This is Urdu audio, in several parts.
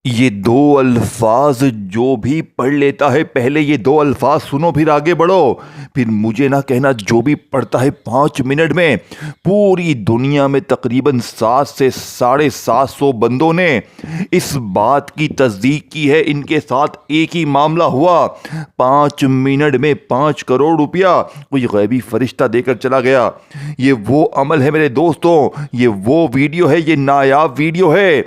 یہ دو الفاظ جو بھی پڑھ لیتا ہے پہلے یہ دو الفاظ سنو پھر آگے بڑھو. پھر مجھے نہ کہنا جو بھی پڑھتا ہے 5 منٹ میں. پوری دنیا میں تقریباً 7 سے 750 بندوں نے اس بات کی تصدیق کی ہے. ان کے ساتھ ایک ہی معاملہ ہوا. 5 منٹ میں 5 کروڑ روپیہ کوئی غیبی فرشتہ دے کر چلا گیا. یہ وہ عمل ہے میرے دوستوں, یہ وہ ویڈیو ہے, یہ نایاب ویڈیو ہے.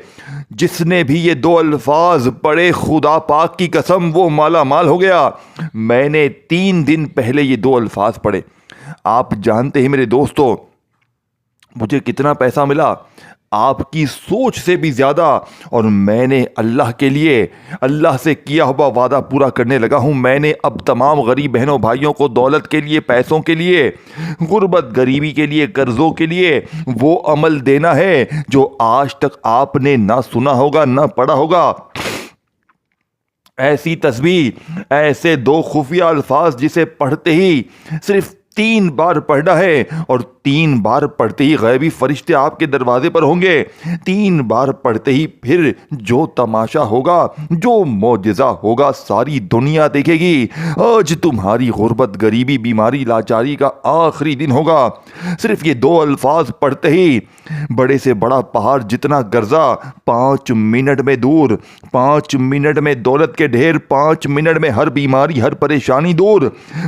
جس نے بھی یہ دو الفاظ پڑھے خدا پاک کی قسم وہ مالا مال ہو گیا. میں نے 3 دن پہلے یہ دو الفاظ پڑھے. آپ جانتے ہیں میرے دوستو مجھے کتنا پیسہ ملا؟ آپ کی سوچ سے بھی زیادہ. اور میں نے اللہ کے لیے اللہ سے کیا ہوا وعدہ پورا کرنے لگا ہوں. میں نے اب تمام غریب بہنوں بھائیوں کو دولت کے لیے, پیسوں کے لیے, غربت گریبی کے لیے, قرضوں کے لیے وہ عمل دینا ہے جو آج تک آپ نے نہ سنا ہوگا نہ پڑھا ہوگا. ایسی تسبیح, ایسے دو خفیہ الفاظ جسے پڑھتے ہی صرف 3 بار پڑھنا ہے اور 3 بار پڑھتے ہی غیبی فرشتے آپ کے دروازے پر ہوں گے. 3 بار پڑھتے ہی پھر جو تماشا ہوگا, جو معجزہ ہوگا ساری دنیا دیکھے گی. آج تمہاری غربت گریبی بیماری لاچاری کا آخری دن ہوگا. صرف یہ دو الفاظ پڑھتے ہی بڑے سے بڑا پہاڑ جتنا گرزا 5 منٹ میں دور. 5 منٹ میں دولت کے ڈھیر, 5 منٹ میں ہر بیماری ہر پریشانی دور,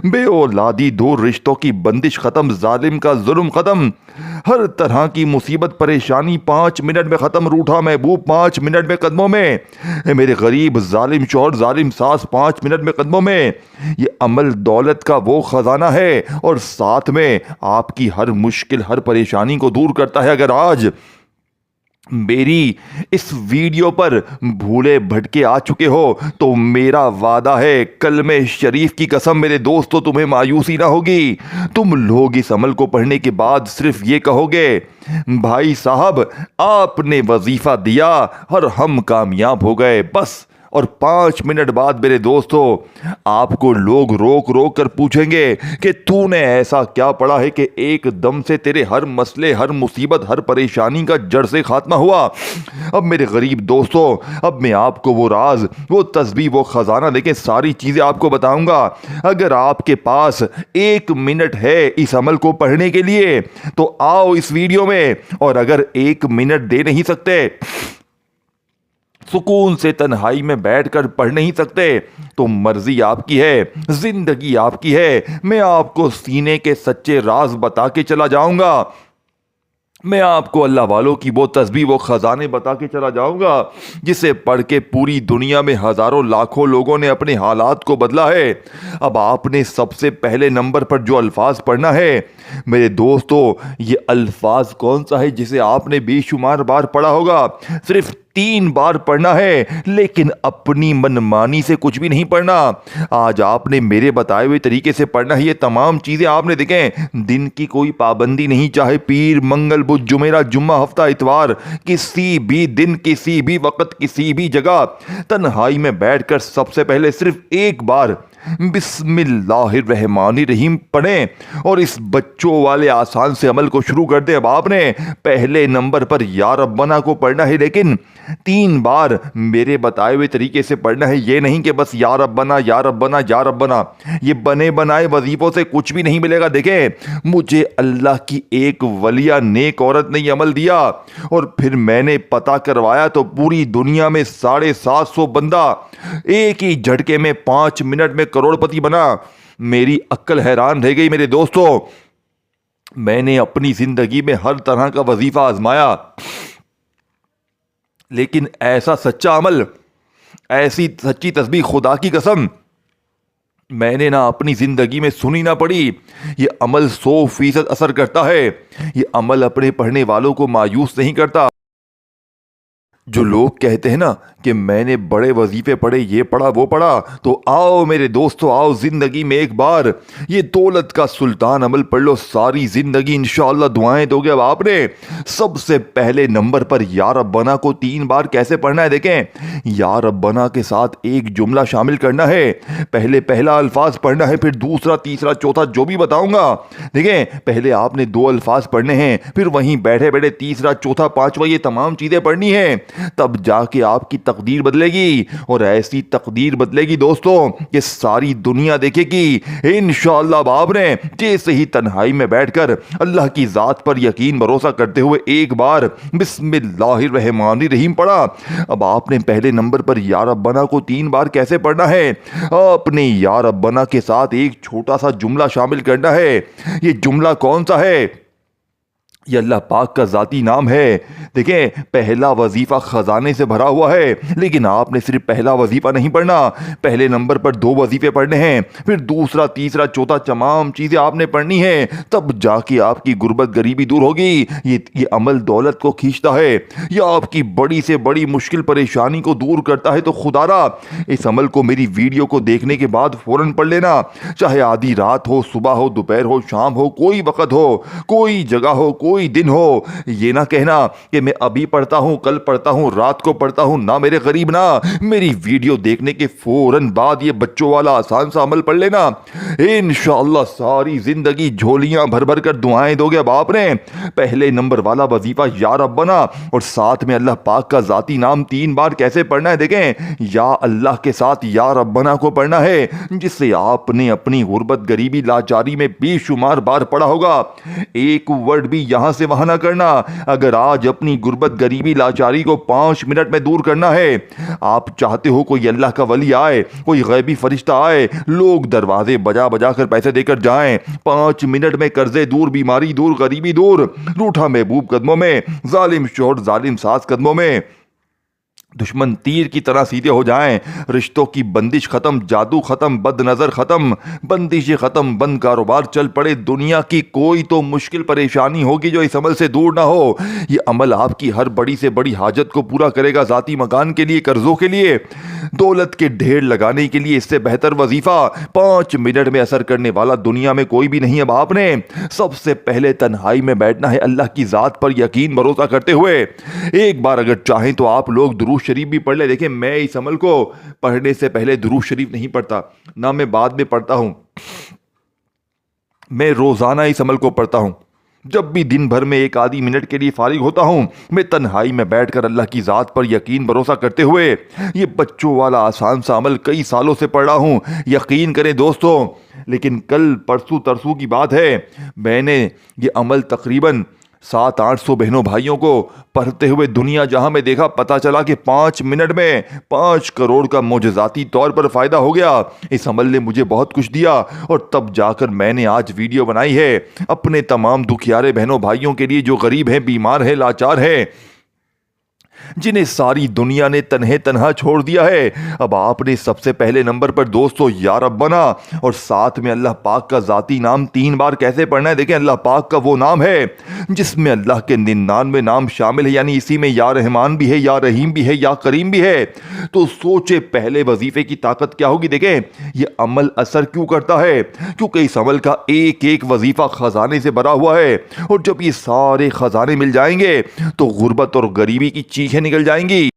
بے اولادی دور, رشتوں کی بندش ختم, ظالم کا ظلم ختم, ہر طرح کی مصیبت پریشانی 5 منٹ میں ختم. روٹھا محبوب 5 منٹ میں قدموں میں. میرے غریب ظالم شوہر ظالم ساس 5 منٹ میں قدموں میں. یہ عمل دولت کا وہ خزانہ ہے اور ساتھ میں آپ کی ہر مشکل ہر پریشانی کو دور کرتا ہے. اگر آج میری اس ویڈیو پر بھولے بھٹکے آ چکے ہو تو میرا وعدہ ہے کلمہ شریف کی قسم میرے دوستو تمہیں مایوسی نہ ہوگی. تم لوگ اس عمل کو پڑھنے کے بعد صرف یہ کہو گے بھائی صاحب آپ نے وظیفہ دیا اور ہم کامیاب ہو گئے بس. اور 5 منٹ بعد میرے دوستو آپ کو لوگ روک روک کر پوچھیں گے کہ تو نے ایسا کیا پڑھا ہے کہ ایک دم سے تیرے ہر مسئلے ہر مصیبت ہر پریشانی کا جڑ سے خاتمہ ہوا. اب میرے غریب دوستو اب میں آپ کو وہ راز وہ تسبیح وہ خزانہ دیکھیں ساری چیزیں آپ کو بتاؤں گا. اگر آپ کے پاس 1 منٹ ہے اس عمل کو پڑھنے کے لیے تو آؤ اس ویڈیو میں. اور اگر 1 منٹ دے نہیں سکتے, سکون سے تنہائی میں بیٹھ کر پڑھ نہیں سکتے تو مرضی آپ کی ہے, زندگی آپ کی ہے. میں آپ کو سینے کے سچے راز بتا کے چلا جاؤں گا. میں آپ کو اللہ والوں کی وہ تسبیح وہ خزانے بتا کے چلا جاؤں گا جسے پڑھ کے پوری دنیا میں ہزاروں لاکھوں لوگوں نے اپنے حالات کو بدلا ہے. اب آپ نے سب سے پہلے نمبر پر جو الفاظ پڑھنا ہے میرے دوستو, یہ الفاظ کون سا ہے جسے آپ نے بے شمار بار پڑھا ہوگا؟ صرف 3 بار پڑھنا ہے, لیکن اپنی منمانی سے کچھ بھی نہیں پڑھنا. آج آپ نے میرے بتائے ہوئے طریقے سے پڑھنا ہے. یہ تمام چیزیں آپ نے دیکھیں, دن کی کوئی پابندی نہیں, چاہے پیر منگل بدھ جمعرات جمعہ ہفتہ اتوار, کسی بھی دن کسی بھی وقت کسی بھی جگہ تنہائی میں بیٹھ کر سب سے پہلے صرف 1 بار بسم اللہ الرحمن الرحیم پڑھیں اور اس بچوں والے آسان سے عمل کو شروع کر دیں. اب آپ نے پہلے نمبر پر یا ربنا کو پڑھنا ہے, لیکن 3 بار میرے بتائے ہوئے طریقے سے پڑھنا ہے. یہ نہیں کہ بس یا ربنا یا ربنا یا ربنا, یہ بنے بنائے وظیفوں سے کچھ بھی نہیں ملے گا. دیکھیں مجھے اللہ کی ایک ولیہ نیک عورت نے یہ عمل دیا اور پھر میں نے پتہ کروایا تو پوری دنیا میں 750 بندہ ایک ہی جھٹکے میں 5 منٹ میں کروڑ پتی بنا. میری عقل حیران رہ گئی میرے دوستو. میں نے اپنی زندگی میں ہر طرح کا وظیفہ آزمایا, لیکن ایسا سچا عمل ایسی سچی تسبیح خدا کی قسم میں نے نہ اپنی زندگی میں سنی نہ پڑھی. یہ عمل 100% اثر کرتا ہے. یہ عمل اپنے پڑھنے والوں کو مایوس نہیں کرتا. جو لوگ کہتے ہیں نا کہ میں نے بڑے وظیفے پڑھے, یہ پڑھا وہ پڑھا, تو آؤ میرے دوستو آؤ زندگی میں ایک بار یہ دولت کا سلطان عمل پڑھ لو, ساری زندگی انشاءاللہ دعائیں دو گے. اب آپ نے سب سے پہلے نمبر پر یا ربنا کو 3 بار کیسے پڑھنا ہے دیکھیں. یا ربنا کے ساتھ ایک جملہ شامل کرنا ہے. پہلے پہلا الفاظ پڑھنا ہے, پھر دوسرا تیسرا چوتھا جو بھی بتاؤں گا. دیکھیں پہلے آپ نے 2 الفاظ پڑھنے ہیں, پھر وہیں بیٹھے بیٹھے تیسرا چوتھا پانچواں یہ تمام چیزیں پڑھنی ہیں. تب جا کے آپ کی تقدیر بدلے گی، اور ایسی تقدیر بدلے گی دوستوں کہ ساری دنیا دیکھے گی انشاءاللہ۔ اب آپ نے جیسے ہی تنہائی میں بیٹھ کر اللہ کی ذات پر یقین بھروسہ کرتے ہوئے ایک بار بسم اللہ الرحمن الرحیم پڑھا، اب آپ نے پہلے نمبر پر یا ربنا کو 3 بار کیسے پڑھنا ہے؟ آپ نے یا ربنا کے ساتھ ایک چھوٹا سا جملہ شامل کرنا ہے۔ یہ جملہ کون سا ہے؟ یہ اللہ پاک کا ذاتی نام ہے۔ دیکھیں، پہلا وظیفہ خزانے سے بھرا ہوا ہے، لیکن آپ نے صرف پہلا وظیفہ نہیں پڑھنا، پہلے نمبر پر 2 وظیفے پڑھنے ہیں، پھر دوسرا، تیسرا، چوتھا، تمام چیزیں آپ نے پڑھنی ہیں، تب جا کے آپ کی غربت غریبی دور ہوگی۔ یہ عمل دولت کو کھینچتا ہے، یہ آپ کی بڑی سے بڑی مشکل پریشانی کو دور کرتا ہے۔ تو خدا را اس عمل کو میری ویڈیو کو دیکھنے کے بعد فوراً پڑھ لینا، چاہے آدھی رات ہو، صبح ہو، دوپہر ہو، شام ہو، کوئی وقت ہو، کوئی جگہ ہو، کوئی دن ہو۔ یہ نہ کہنا کہ میں ابھی پڑھتا ہوں، کل پڑھتا ہوں، رات کو پڑھتا ہوں، نہ میرے غریب نہ، میری ویڈیو دیکھنے کے فوراً بعد یہ بچوں والا آسان سا عمل پڑھ لینا، انشاءاللہ ساری زندگی جھولیاں بھر بھر کر دعائیں دو گے۔ اب آپ نے پہلے نمبر والا وظیفہ یا ربنا اور ساتھ میں اللہ پاک کا ذاتی نام 3 بار کیسے پڑھنا ہے؟ دیکھیں، یا اللہ کے ساتھ یا ربنا کو پڑھنا ہے، جس سے آپ نے اپنی غربت غریبی لاچاری میں بے شمار بار پڑھا ہوگا۔ ایک ورڈ بھی یہاں سے وہاں نہ کرنا۔ اگر آج اپنی غربت غریبی لاچاری کو 5 منٹ میں دور کرنا ہے، آپ چاہتے ہو کوئی اللہ کا ولی آئے، کوئی غیبی فرشتہ آئے، لوگ دروازے بجا بجا کر پیسے دے کر جائیں، 5 منٹ میں قرضے دور، بیماری دور، غریبی دور، روٹھا محبوب قدموں میں، ظالم شوہر ظالم ساس قدموں میں، دشمن تیر کی طرح سیدھے ہو جائیں، رشتوں کی بندش ختم، جادو ختم، بد نظر ختم، بندشیں ختم، بند کاروبار چل پڑے۔ دنیا کی کوئی تو مشکل پریشانی ہوگی جو اس عمل سے دور نہ ہو۔ یہ عمل آپ کی ہر بڑی سے بڑی حاجت کو پورا کرے گا، ذاتی مکان کے لیے، قرضوں کے لیے، دولت کے ڈھیر لگانے کے لیے۔ اس سے بہتر وظیفہ 5 منٹ میں اثر کرنے والا دنیا میں کوئی بھی نہیں۔ اب آپ نے سب سے پہلے تنہائی میں بیٹھنا ہے، اللہ کی ذات پر یقین بھروسہ کرتے ہوئے۔ ایک بار اگر چاہیں تو آپ لوگ درود شریف بھی پڑھ لے۔ دیکھیں، میں اس عمل کو پڑھنے سے پہلے درود شریف نہیں پڑھتا، نہ میں بعد میں پڑھتا ہوں، میں روزانہ اس عمل کو پڑھتا ہوں۔ جب بھی دن بھر میں 1 آدھی منٹ کے لیے فارغ ہوتا ہوں، میں تنہائی میں بیٹھ کر اللہ کی ذات پر یقین بھروسہ کرتے ہوئے یہ بچوں والا آسان سا عمل کئی سالوں سے پڑھ رہا ہوں۔ یقین کریں دوستوں، لیکن کل پرسوں ترسوں کی بات ہے، میں نے یہ عمل تقریباً 700-800 بہنوں بھائیوں کو پڑھتے ہوئے دنیا جہاں میں دیکھا، پتا چلا کہ 5 منٹ میں 5 کروڑ کا معجزاتی طور پر فائدہ ہو گیا۔ اس عمل نے مجھے بہت کچھ دیا، اور تب جا کر میں نے آج ویڈیو بنائی ہے اپنے تمام دکھیارے بہنوں بھائیوں کے لیے جو غریب ہیں، بیمار ہیں، لاچار ہیں، جنہیں ساری دنیا نے تنہا چھوڑ دیا ہے۔ اب آپ نے سب سے پہلے نمبر پر دوستو یا ربنا اور ساتھ میں اللہ پاک کا ذاتی نام 3 بار کیسے پڑھنا ہے؟ دیکھیں، اللہ پاک کا وہ نام ہے جس میں اللہ کے 99 نام شامل ہے، یعنی اسی میں یا رحمان بھی ہے، یا رحیم بھی ہے، یا کریم بھی ہے۔ تو سوچے پہلے وظیفے کی طاقت کیا ہوگی۔ دیکھیں، یہ عمل اثر کیوں کرتا ہے؟ کیونکہ اس عمل کا ایک ایک وظیفہ خزانے سے بھرا ہوا ہے، اور جب یہ سارے خزانے مل جائیں گے تو غربت اور غریبی کی چیخیں نکل جائیں گی۔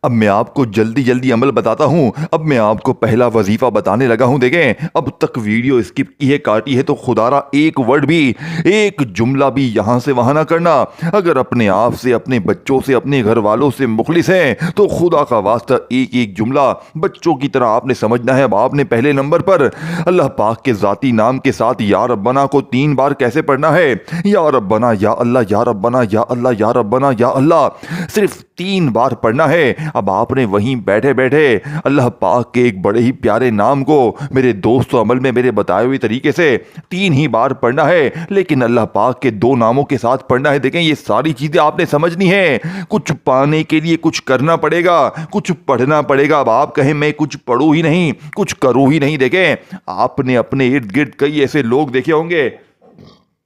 اب میں آپ کو جلدی عمل بتاتا ہوں۔ اب میں آپ کو پہلا وظیفہ بتانے لگا ہوں۔ دیکھیں، اب تک ویڈیو اسکپ کی ہے، کاٹی ہے، تو خدا را ایک ورڈ بھی، ایک جملہ بھی یہاں سے وہاں نہ کرنا۔ اگر اپنے آپ سے، اپنے بچوں سے، اپنے گھر والوں سے مخلص ہیں تو خدا کا واسطہ ایک ایک جملہ بچوں کی طرح آپ نے سمجھنا ہے۔ اب آپ نے پہلے نمبر پر اللہ پاک کے ذاتی نام کے ساتھ یا ربنا کو 3 بار کیسے پڑھنا ہے؟ یا ربنا، یا اللہ، یا ربنا، یا اللہ، یا ربنا، یا اللہ، صرف 3 بار پڑھنا ہے۔ اب آپ نے وہیں بیٹھے بیٹھے اللہ پاک کے ایک بڑے ہی پیارے نام کو میرے دوستو عمل میں میرے بتائے ہوئے طریقے سے 3 ہی بار پڑھنا ہے، لیکن اللہ پاک کے 2 ناموں کے ساتھ پڑھنا ہے۔ دیکھیں، یہ ساری چیزیں آپ نے سمجھنی ہے۔ کچھ پانے کے لیے کچھ کرنا پڑے گا، کچھ پڑھنا پڑے گا۔ اب آپ کہیں میں کچھ پڑھوں ہی نہیں، کچھ کروں ہی نہیں۔ دیکھیں، آپ نے اپنے ارد گرد کئی ایسے لوگ دیکھے ہوں گے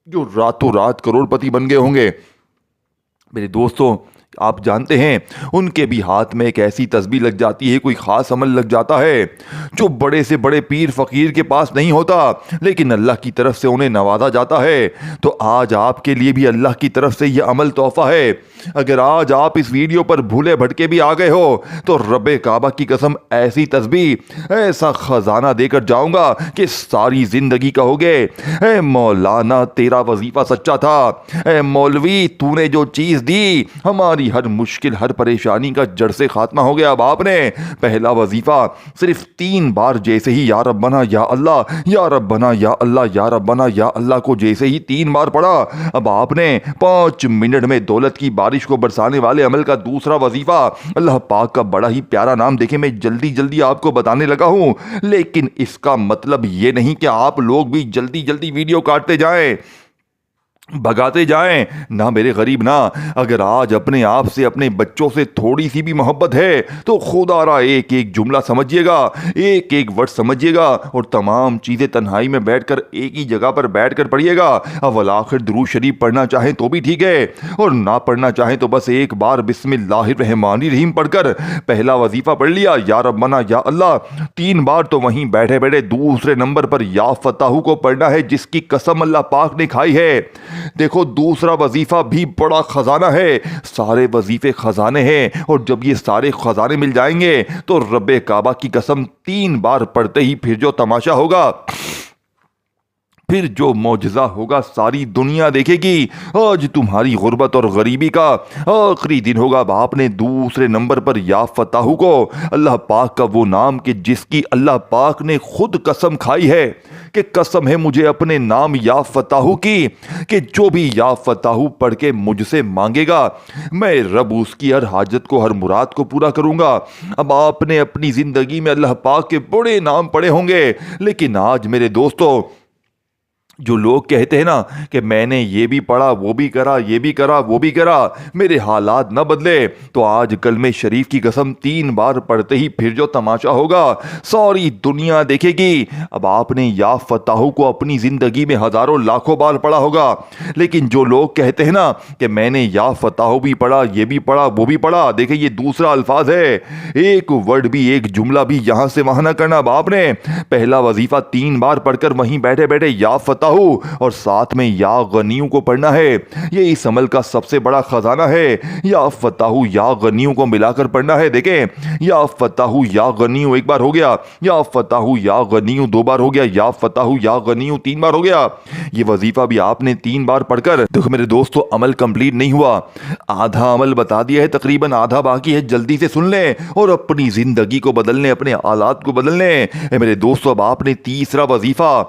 جو راتوں رات کروڑ پتی بن گئے ہوں گے۔ میرے دوستو، آپ جانتے ہیں ان کے بھی ہاتھ میں ایک ایسی تسبیح لگ جاتی ہے، کوئی خاص عمل لگ جاتا ہے جو بڑے سے بڑے پیر فقیر کے پاس نہیں ہوتا، لیکن اللہ کی طرف سے انہیں نوازا جاتا ہے۔ تو آج آپ کے لیے بھی اللہ کی طرف سے یہ عمل تحفہ ہے۔ اگر آج آپ اس ویڈیو پر بھولے بھٹکے بھی آ گئے ہو تو رب کعبہ کی قسم ایسی تسبیح، ایسا خزانہ دے کر جاؤں گا کہ ساری زندگی کہو گے اے مولانا تیرا وظیفہ سچا تھا، اے مولوی تو نے جو چیز دی ہماری تمہاری ہر مشکل ہر پریشانی کا جڑ سے خاتمہ ہو گیا۔ اب آپ نے پہلا وظیفہ صرف 3 بار جیسے ہی یا ربنا یا اللہ یا ربنا یا اللہ یا ربنا یا اللہ کو جیسے ہی 3 بار پڑھا، اب آپ نے 5 منٹ میں دولت کی بارش کو برسانے والے عمل کا دوسرا وظیفہ، اللہ پاک کا بڑا ہی پیارا نام، دیکھیں میں جلدی آپ کو بتانے لگا ہوں، لیکن اس کا مطلب یہ نہیں کہ آپ لوگ بھی جلدی ویڈیو کاٹتے جائیں، بھگاتے جائیں۔ نہ میرے غریب نہ، اگر آج اپنے آپ سے اپنے بچوں سے تھوڑی سی بھی محبت ہے تو خدا را ایک جملہ سمجھیے گا، ایک ورڈ سمجھیے گا، اور تمام چیزیں تنہائی میں بیٹھ کر ایک ہی جگہ پر بیٹھ کر پڑھیے گا۔ اول آخر درود شریف پڑھنا چاہیں تو بھی ٹھیک ہے، اور نہ پڑھنا چاہیں تو بس ایک بار بسم اللہ الرحمن الرحیم پڑھ کر پہلا وظیفہ پڑھ لیا، یا ربنا یا اللہ 3 بار، تو وہیں بیٹھے بیٹھے دوسرے نمبر پر یا فتاحو کو پڑھنا ہے، جس کی قسم اللہ پاک نے کھائی ہے۔ دیکھو دوسرا وظیفہ بھی بڑا خزانہ ہے، سارے وظیفے خزانے ہیں، اور جب یہ سارے خزانے مل جائیں گے تو رب کعبہ کی قسم 3 بار پڑھتے ہی پھر جو تماشا ہوگا، پھر جو معجزہ ہوگا ساری دنیا دیکھے گی۔ آج تمہاری غربت اور غریبی کا آخری دن ہوگا۔ اب آپ نے دوسرے نمبر پر یا فتاحو کو، اللہ پاک کا وہ نام کہ جس کی اللہ پاک نے خود قسم کھائی ہے کہ قسم ہے مجھے اپنے نام یا فتاحو کی کہ جو بھی یا فتاحو پڑھ کے مجھ سے مانگے گا میں رب اس کی ہر حاجت کو ہر مراد کو پورا کروں گا۔ اب آپ نے اپنی زندگی میں اللہ پاک کے بڑے نام پڑھے ہوں گے، لیکن آج میرے دوستو جو لوگ کہتے ہیں نا کہ میں نے یہ بھی پڑھا وہ بھی کرا یہ بھی کرا وہ بھی کرا میرے حالات نہ بدلے، تو آج کلمہ شریف کی قسم 3 بار پڑھتے ہی پھر جو تماشا ہوگا ساری دنیا دیکھے گی۔ اب آپ نے یا فتاحو کو اپنی زندگی میں ہزاروں لاکھوں بار پڑھا ہوگا، لیکن جو لوگ کہتے ہیں نا کہ میں نے یا فتاحو بھی پڑھا یہ بھی پڑھا وہ بھی پڑھا، دیکھیں یہ دوسرا الفاظ ہے، ایک ورڈ بھی ایک جملہ بھی یہاں سے وہاں نہ کرنا۔ اب آپ نے پہلا وظیفہ 3 بار پڑھ کر وہیں بیٹھے بیٹھے یا فتاحو اور ساتھ میں یا غنیوں کو پڑھنا ہے، یہ اس عمل کا سب سے بڑا خزانہ ہے۔ یا فتاحو یا غنیوں کو ملا کر پڑھنا ہے، دیکھیں یا فتاحو یا غنیوں ایک بار ہو گیا، یا فتاحو یا غنیوں 2 بار ہو گیا، یا فتاحو یا غنیوں 3 بار ہو گیا۔ یہ وظیفہ بھی آپ نے 3 بار پڑھ کر دیکھو میرے دوستو عمل کمپلیٹ نہیں ہوا، آدھا عمل بتا دیا ہے، تقریباً آدھا باقی ہے، جلدی سے سن لیں اور اپنی زندگی کو بدل لیں، اپنے حالات کو بدل لیں۔ میرے دوستو اب آپ نے تیسرا وظیفہ،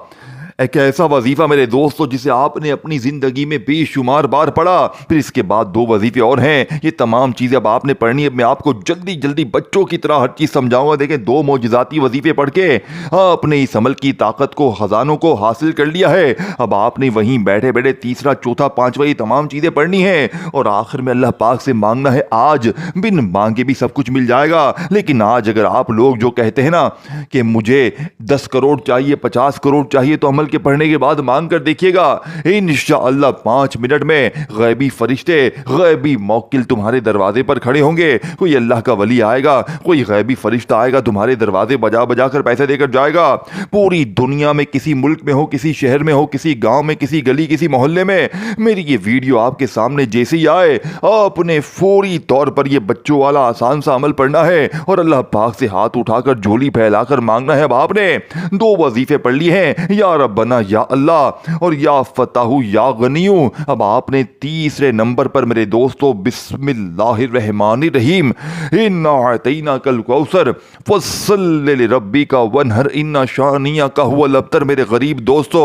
ایک ایسا وظیفہ میرے دوستو جسے آپ نے اپنی زندگی میں بے شمار بار پڑھا، پھر اس کے بعد 2 وظیفے اور ہیں، یہ تمام چیزیں اب آپ نے پڑھنی ہے۔ میں آپ کو جلدی بچوں کی طرح ہر چیز سمجھاؤں گا۔ دیکھیں 2 معجزاتی وظیفے پڑھ کے آپ نے اس عمل کی طاقت کو خزانوں کو حاصل کر لیا ہے، اب آپ نے وہیں بیٹھے بیٹھے تیسرا چوتھا پانچواں یہ تمام چیزیں پڑھنی ہیں، اور آخر میں اللہ پاک سے مانگنا ہے۔ آج بن مانگے بھی سب کچھ مل جائے گا، لیکن آج اگر آپ لوگ جو کہتے ہیں نا کہ مجھے 10 کروڑ چاہیے 50 کروڑ چاہیے، تو عمل کے پڑھنے کے بعد مانگ کر دیکھیے گا انشاءاللہ 5 منٹ میں غیبی فرشتے غیبی موکل تمہارے دروازے پر کھڑے ہوں گے۔ کوئی اللہ کا ولی آئے گا، کوئی غیبی فرشتہ آئے گا، تمہارے دروازے بجا کر پیسے دے کر جائے گا۔ پوری دنیا میں کسی ملک میں ہو، کسی شہر میں ہو، کسی گاؤں میں، کسی گلی کسی محلے میں میری یہ ویڈیو آپ کے سامنے جیسے ہی آئے آپ نے فوری طور پر یہ بچوں والا آسان سا عمل پڑھنا ہے اور اللہ پاک سے ہاتھ اٹھا کر جھولی پھیلا کر مانگنا ہے۔ اب آپ نے 2 وظیفے پڑھ لیے ہیں، یا ربنا یا اللہ اور یا فتاحو یا غنیوں۔ اب آپ نے تیسرے نمبر پر میرے دوستو بسم اللہ الرحمن الرحیم، انا اعطیناک الکوثر فصل لربک وانحر ان شانئک هو الابتر۔ میرے غریب دوستو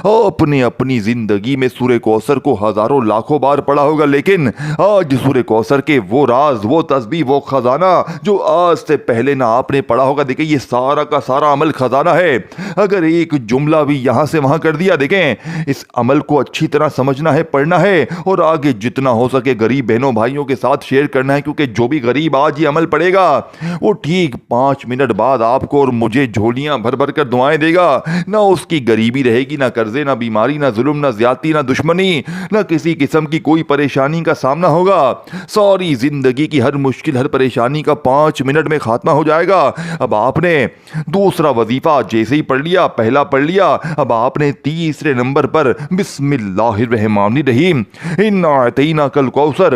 آپ نے اپنی زندگی میں سورہ کوثر کو ہزاروں لاکھوں بار پڑھا ہوگا، لیکن آج سورہ کوثر کے وہ راز وہ تسبیح وہ خزانہ جو آج سے پہلے نہ آپ نے پڑھا ہوگا، دیکھیں یہ سارا کا سارا عمل خزانہ ہے۔ اگر ایک جملہ بھی یہاں سے وہاں کر دیا، دیکھیں اس عمل کو اچھی طرح سمجھنا ہے، پڑھنا ہے، اور آگے جتنا ہو سکے غریب بہنوں بھائیوں کے ساتھ شیئر کرنا ہے، کیونکہ جو بھی غریب آج یہ عمل پڑھے گا وہ ٹھیک 5 منٹ بعد آپ کو اور مجھے جھولیاں بھر بھر کر دعائیں دے گا۔ نہ اس کی غریبی رہے گی، نہ قرضے، نہ بیماری، نہ ظلم، نہ زیادتی، نہ دشمنی، نہ کسی قسم کی کوئی پریشانی کا سامنا ہوگا۔ ساری زندگی کی ہر مشکل ہر پریشانی کا 5 منٹ میں خاتمہ ہو جائے گا۔ اب آپ نے دوسرا وظیفہ جیسے ہی پڑھ لیا، پہلا پڑھ لیا، اب آپ نے تیسرے نمبر پر بسم اللہ الرحمن الرحیم انا اعطیناک الکوثر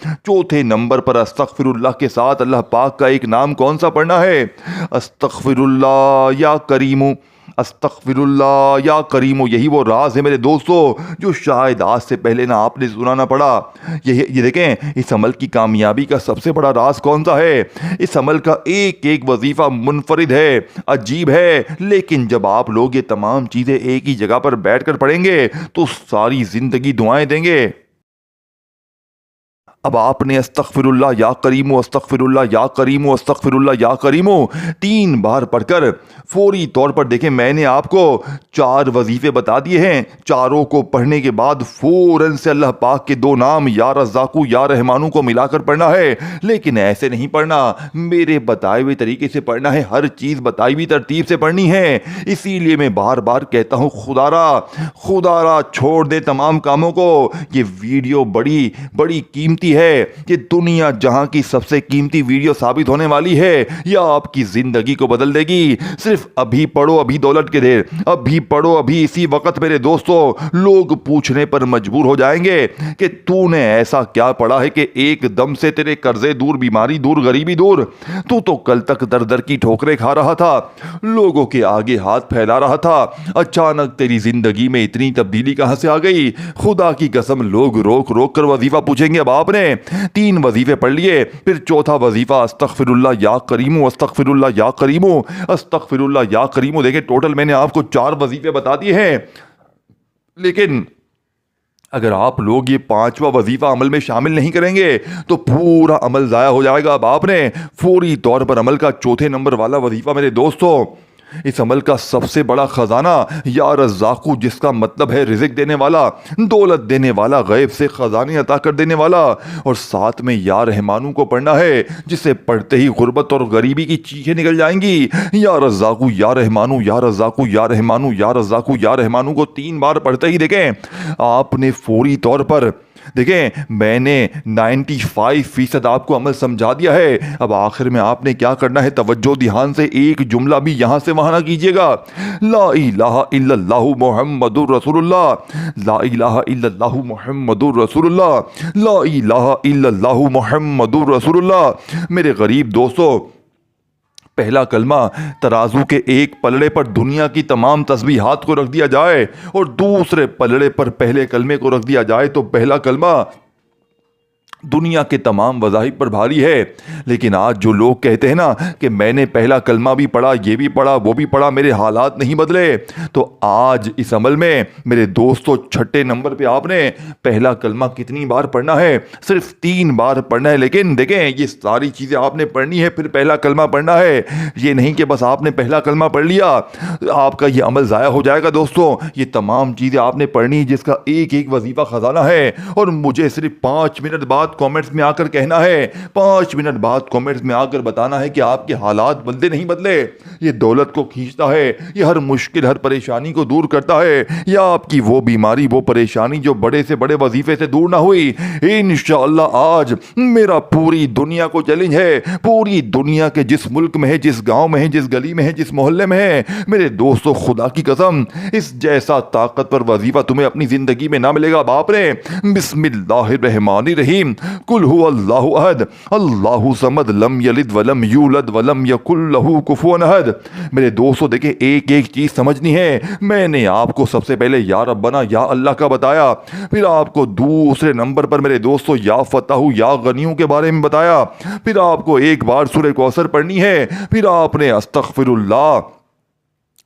چوتھے نمبر پر استغفر اللہ کے ساتھ اللہ پاک کا ایک نام کون سا پڑھنا ہے؟ استغفر اللہ یا کریمو، استغفر اللہ یا کریمو. یہی وہ راز ہے میرے دوستو جو شاید آج سے پہلے نہ آپ نے سنا نہ پڑا. یہ دیکھیں اس عمل کی کامیابی کا سب سے بڑا راز کون سا ہے؟ اس عمل کا ایک ایک وظیفہ منفرد ہے، عجیب ہے، لیکن جب آپ لوگ یہ تمام چیزیں ایک ہی جگہ پر بیٹھ کر پڑھیں گے تو ساری زندگی دعائیں دیں گے. اب آپ نے استغفر اللہ یا کریمو، استغفر اللہ یا کریمو، استغفر اللہ یا کریمو 3 بار پڑھ کر فوری طور پر دیکھیں میں نے آپ کو 4 وظیفے بتا دیے ہیں. چاروں کو پڑھنے کے بعد فوراً سے اللہ پاک کے 2 نام یا رزاقو یا رحمانو کو ملا کر پڑھنا ہے. لیکن ایسے نہیں پڑھنا، میرے بتائے ہوئے طریقے سے پڑھنا ہے، ہر چیز بتائی ہوئی ترتیب سے پڑھنی ہے. اسی لیے میں بار بار کہتا ہوں خدا را چھوڑ دے تمام کاموں کو. یہ ویڈیو بڑی بڑی قیمتی ہے، یہ دنیا جہاں کی سب سے قیمتی ویڈیو ثابت ہونے والی ہے. یہ آپ کی زندگی کو بدل دے گی. صرف ابھی پڑھو، ابھی دولت کے دیر، ابھی پڑھو، ابھی اسی وقت میرے دوستو. لوگ پوچھنے پر مجبور ہو جائیں گے کہ تو نے ایسا کیا پڑھا ہے کہ ایک دم سے تیرے قرضے دور، بیماری دور، غریبی دور. تو کل تک در در کی ٹھوکریں کھا رہا تھا، لوگوں کے آگے ہاتھ پھیلا رہا تھا، اچانک تیری زندگی میں اتنی تبدیلی کہاں سے آ گئی؟ خدا کی قسم لوگ روک روک کر وظیفہ پوچھیں گے. اب آپ نے 3 وظیفے پڑھ لیے، پھر چوتھا وظیفہ استغفر اللہ یا کریمو، استغفر اللہ یا کریمو، استغفر اللہ یا کریمو. دیکھیں ٹوٹل میں نے آپ کو 4 وظیفے بتا دیے ہیں، لیکن اگر آپ لوگ یہ 5واں وظیفہ عمل میں شامل نہیں کریں گے تو پورا عمل ضائع ہو جائے گا. اب آپ نے فوری طور پر عمل کا چوتھے نمبر والا وظیفہ میرے دوستو، اس عمل کا سب سے بڑا خزانہ یا رزاقو، جس کا مطلب ہے رزق دینے والا، دولت دینے والا، غیب سے خزانے عطا کر دینے والا، اور ساتھ میں یا رحمانو کو پڑھنا ہے جسے پڑھتے ہی غربت اور غریبی کی چیخیں نکل جائیں گی. یا رزاقو یا رحمانو، یا رزاقو یا رحمانو، یا رزاقو یا رحمانو کو 3 بار پڑھتے ہی دیکھیں آپ نے فوری طور پر دیکھیں میں نے 95% آپ کو عمل سمجھا دیا ہے. اب آخر میں آپ نے کیا کرنا ہے؟ توجہ دھیان سے، ایک جملہ بھی یہاں سے وہاں نہ کیجیے گا. لا الہ الا اللہ محمد الرسول اللہ، لا الہ الا اللہ محمد الرسول اللہ، لا الہ الا اللہ محمد الرسول اللہ. میرے غریب دوستو، پہلا کلمہ ترازو کے ایک پلڑے پر دنیا کی تمام تسبیحات کو رکھ دیا جائے اور دوسرے پلڑے پر پہلے کلمے کو رکھ دیا جائے تو پہلا کلمہ دنیا کے تمام وظائف پر بھاری ہے. لیکن آج جو لوگ کہتے ہیں نا کہ میں نے پہلا کلمہ بھی پڑھا، یہ بھی پڑھا، وہ بھی پڑھا، میرے حالات نہیں بدلے، تو آج اس عمل میں میرے دوستو 6 نمبر پہ آپ نے پہلا کلمہ کتنی بار پڑھنا ہے؟ صرف 3 بار پڑھنا ہے. لیکن دیکھیں یہ ساری چیزیں آپ نے پڑھنی ہے، پھر پہلا کلمہ پڑھنا ہے. یہ نہیں کہ بس آپ نے پہلا کلمہ پڑھ لیا آپ کا یہ عمل ضائع ہو جائے گا. دوستو یہ تمام چیزیں آپ نے پڑھنی جس کا ایک ایک وظیفہ خزانہ ہے. اور مجھے صرف 5 منٹ بعد کامنٹس میں آ کر کہنا ہے، 5 منٹ بعد کامنٹس میں آ کر بتانا ہے کہ آپ کے حالات بدلے نہیں بدلے. یہ دولت کو کھینچتا ہے، یہ ہر مشکل، ہر پریشانی کو دور کرتا ہے، یا آپ کی وہ بیماری، وہ پریشانی جو بڑے سے بڑے وظیفے سے دور نہ ہوئی. انشاءاللہ آج میرا پوری دنیا کو چیلنج ہے، پوری دنیا کے جس ملک میں ہے، جس گاؤں میں ہے، جس گلی میں ہے، جس محلے میں ہے، میرے دوستو خدا کی قسم اس جیسا طاقتور وظیفہ تمہیں اپنی زندگی میں نہ ملے گا. باپ نے بسم اللہ الرحمن الرحیم قل هو اللہ احد اللہ صمد لم یلد ولم یولد ولم یکن لہ کفوا احد. میرے دوستو دیکھیں ایک ایک چیز سمجھنی ہے. میں نے آپ کو سب سے پہلے یا ربنا یا اللہ کا بتایا، پھر آپ کو دوسرے نمبر پر میرے دوستو یا فتح یا غنیوں کے بارے میں بتایا، پھر آپ کو ایک بار سورہ کوثر پڑھنی ہے، پھر آپ نے استغفر اللہ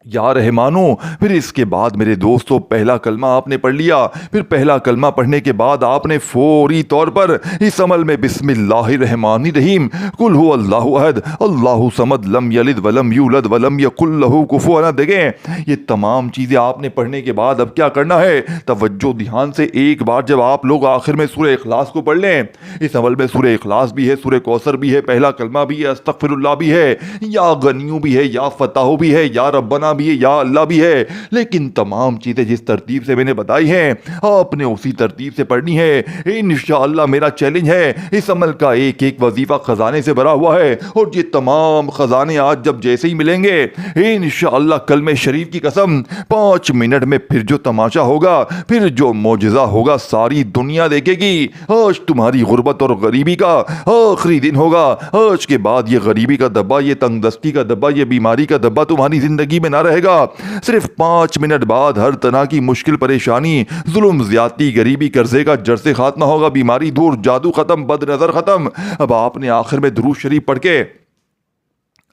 یا رحمانو، پھر اس کے بعد میرے دوستو پہلا کلمہ آپ نے پڑھ لیا. پھر پہلا کلمہ پڑھنے کے بعد آپ نے فوری طور پر اس عمل میں بسم اللہ الرحمن الرحیم قل هو اللہ احد اللہ صمد لم یلد ولم یولد ولم یکن لہ کفوا احد. دیکھیں یہ تمام چیزیں آپ نے پڑھنے کے بعد اب کیا کرنا ہے؟ توجہ دھیان سے ایک بار جب آپ لوگ آخر میں سورہ اخلاص کو پڑھ لیں، اس عمل میں سورہ اخلاص بھی ہے، سورہ کوثر بھی ہے، پہلا کلمہ بھی ہے، استغفر اللہ بھی ہے، یا غنیوں بھی ہے، یا فتح بھی ہے، یا ربنا اللہ بھی ہے، یا اللہ بھی ہے، لیکن تمام چیزیں جس ترتیب سے میں نے بتائی ہیں آپ نے اسی ترتیب سے پڑھنی ہے۔ انشاءاللہ میرا چیلنج ہے، اس عمل کا ایک ایک وظیفہ خزانے سے بھرا ہوا ہے، اور یہ تمام خزانے آج جب جیسے ہی ملیں گے انشاءاللہ کلمہ شریف کی قسم 5 منٹ میں پھر جو تماشا ہوگا، پھر جو معجزہ ہوگا ساری دنیا دیکھے گی۔ آج تمہاری غربت اور غریبی کا آخری دن ہوگا، آج کے بعد یہ غریبی کا دبا، یہ تنگ دستی کا دبا، یہ بیماری کا دبا تمہاری زندگی میں نہ رہے گا۔ صرف 5 منٹ بعد ہر طرح کی مشکل، پریشانی، ظلم، زیادتی، غریبی، قرضے کا جڑ سے خاتمہ ہوگا، بیماری دور، جادو ختم، بد نظر ختم۔ اب آپ نے آخر میں درود شریف پڑھ کے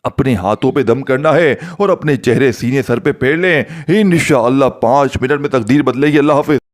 اپنے ہاتھوں پہ دم کرنا ہے اور اپنے چہرے، سینے، سر پہ پھیر لیں۔ انشاءاللہ 5 منٹ میں تقدیر بدلے گی۔ اللہ حافظ۔